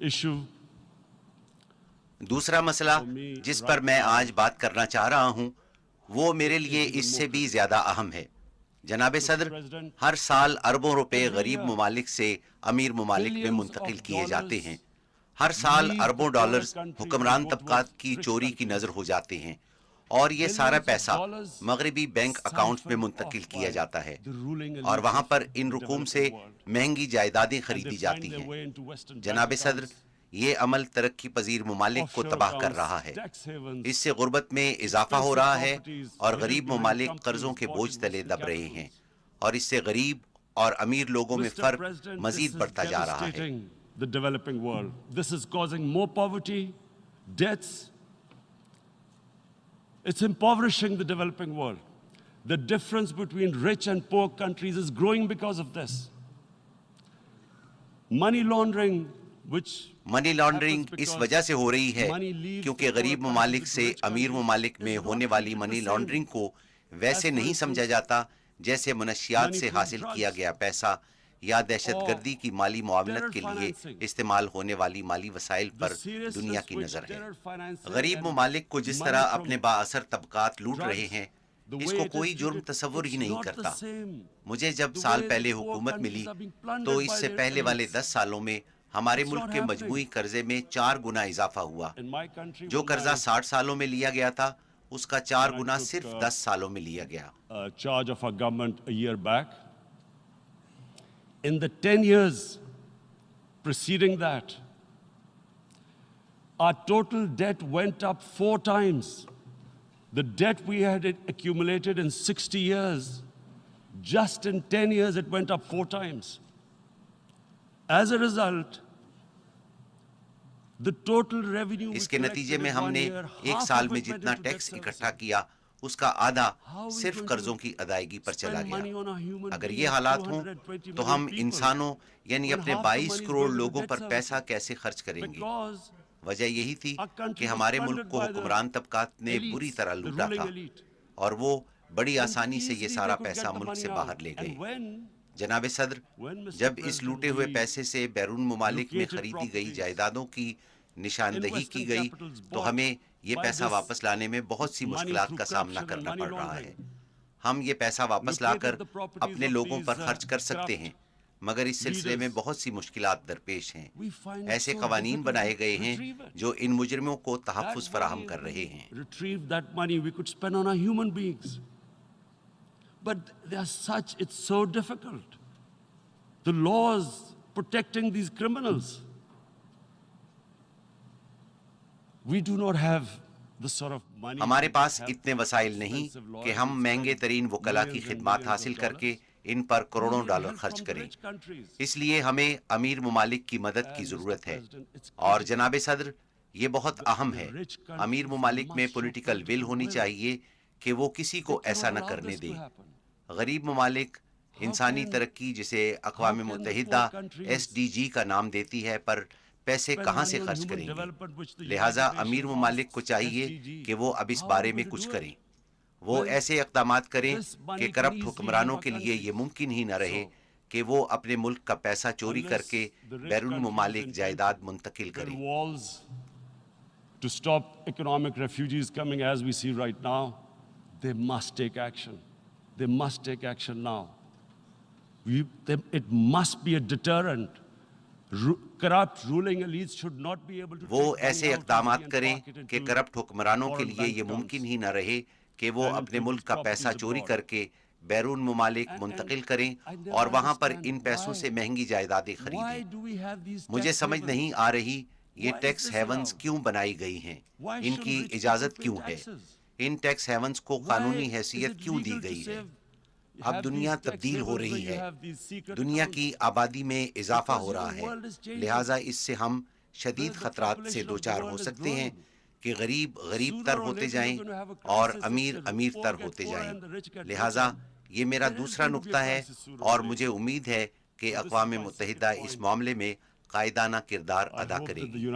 issue دوسرا مسئلہ جس پر میں آج بات کرنا چاہ رہا ہوں وہ میرے لیے اس سے بھی زیادہ اہم ہے۔ جناب صدر، ہر سال اربوں روپے غریب ممالک سے امیر ممالک میں منتقل کیے جاتے ہیں۔ ہر سال اربوں ڈالرز حکمران طبقات کی چوری کی نظر ہو جاتے ہیں، اور یہ سارا پیسہ مغربی بینک اکاؤنٹس میں منتقل کیا جاتا ہے، اور وہاں پر ان رقوم سے مہنگی جائیدادیں خریدی جاتی ہیں۔ جناب صدر، یہ عمل ترقی پذیر ممالک کو تباہ کر رہا ہے۔ اس سے غربت میں اضافہ ہو رہا ہے اور غریب ممالک قرضوں کے بوجھ تلے دب رہے ہیں، اور اس سے غریب اور امیر لوگوں میں فرق مزید بڑھتا جا رہا ہے۔ the developing world. This is causing more poverty, debts. It's impoverishing the developing world. The difference between rich and poor countries is growing because of this. Money laundering, which money laundering اس وجہ سے ہو رہی ہے کیونکہ غریب ممالک سے امیر ممالک میں ہونے والی منی لانڈرنگ کو ویسے نہیں سمجھا جاتا جیسے منشیات سے حاصل کیا گیا پیسہ یا دہشت گردی کی مالی معاونت کے لیے استعمال ہونے والی مالی وسائل پر دنیا کی نظر ہے۔ غریب ممالک کو جس طرح اپنے با اثر طبقات لوٹ رہے ہیں، اس کو کوئی جرم تصور ہی نہیں کرتا۔ مجھے جب سال پہلے حکومت ملی تو اس سے پہلے والے 10 سالوں میں ہمارے ملک کے مجموعی قرضے میں 4 گنا اضافہ ہوا۔ جو قرضہ 60 سالوں میں لیا گیا تھا، اس کا 4 گنا صرف 10 سالوں میں لیا گیا۔ charge of our government a year back. In the 10 years preceding that, our total debt went up 4 times. The debt we had accumulated in 60 years, just in 10 years it went up 4 times. As a result, the total revenue اس کے نتیجے میں ہم نے ایک سال میں جتنا tax اکٹھا کیا اس کا آدھا صرف قرضوں کی ادائیگی پر چلا گیا۔ اگر یہ حالات ہوں تو ہم انسانوں یعنی اپنے 22 کروڑ لوگوں پر پیسہ کیسے خرچ کریں گے؟ وجہ یہی تھی کہ ہمارے ملک کو حکمران طبقات نے بری طرح لوٹا تھا، اور وہ بڑی آسانی سے یہ سارا پیسہ ملک سے باہر لے گئے۔ جناب صدر، جب اس لوٹے ہوئے پیسے سے بیرون ممالک میں خریدی گئی جائیدادوں کی نشاندہی کی گئی تو ہمیں یہ پیسہ واپس لانے میں بہت سی مشکلات کا سامنا کرنا پڑ رہا ہے۔ ہم یہ پیسہ واپس لا کر اپنے لوگوں پر خرچ کر سکتے ہیں، مگر اس سلسلے میں بہت سی مشکلات درپیش ہیں۔ ایسے قوانین بنائے گئے ہیں جو ان مجرموں کو تحفظ فراہم کر رہے ہیں۔ retrieve that money we could spend on our human beings. But they are such, it's so difficult. The laws protecting these criminals. We do not have the sort of money. ہمارے پاس اتنے وسائل نہیں کہ ہم مہنگے ترین وکلا کی خدمات حاصل کر کے ان پر کروڑوں ڈالر خرچ کریں۔ اس لیے ہمیں امیر ممالک کی مدد کی ضرورت ہے، اور جناب صدر، یہ بہت اہم ہے۔ امیر ممالک میں پولیٹیکل ول ہونی چاہیے کہ وہ کسی کو ایسا نہ کرنے دیں۔ غریب ممالک انسانی ترقی جسے اقوام متحدہ SDG کا نام دیتی ہے پر پیسے کہاں سے خرچ کریں گے؟ لہٰذا امیر ممالک کو چاہیے کہ وہ اب اس بارے میں کچھ کریں۔ وہ ایسے اقدامات کریں کہ کرپٹ حکمرانوں کے لیے یہ ممکن ہی نہ رہے کہ وہ اپنے ملک کا پیسہ چوری کر کے بیرون ممالک جائیداد منتقل کریں۔ To stop economic refugees coming as we see right now, they must take action. They must take action now. It must be a deterrent. Corrupt ruling elites should not be able to. وہ ایسے اقدامات کریں کہ corrupt حکمرانوں کے لیے یہ ممکن ہی نہ رہے کہ وہ اپنے ملک کا پیسہ چوری کر کے بیرون ممالک منتقل کریں اور وہاں پر ان پیسوں سے مہنگی جائیدادیں خریدیں۔ مجھے سمجھ نہیں آ رہی یہ ٹیکس ہیونز کیوں بنائی گئی ہیں، ان کی اجازت کیوں ہے، ان ٹیکس ہیونز کو قانونی حیثیت کیوں دی گئی ہے؟ اب دنیا تبدیل ہو رہی ہے، دنیا کی آبادی میں اضافہ ہو رہا ہے، لہٰذا اس سے ہم شدید خطرات سے دوچار ہو سکتے ہیں کہ غریب غریب تر ہوتے جائیں اور امیر امیر تر ہوتے جائیں۔ لہٰذا یہ میرا دوسرا نقطہ ہے، اور مجھے امید ہے کہ اقوام متحدہ اس معاملے میں قائدانہ کردار ادا کرے گی۔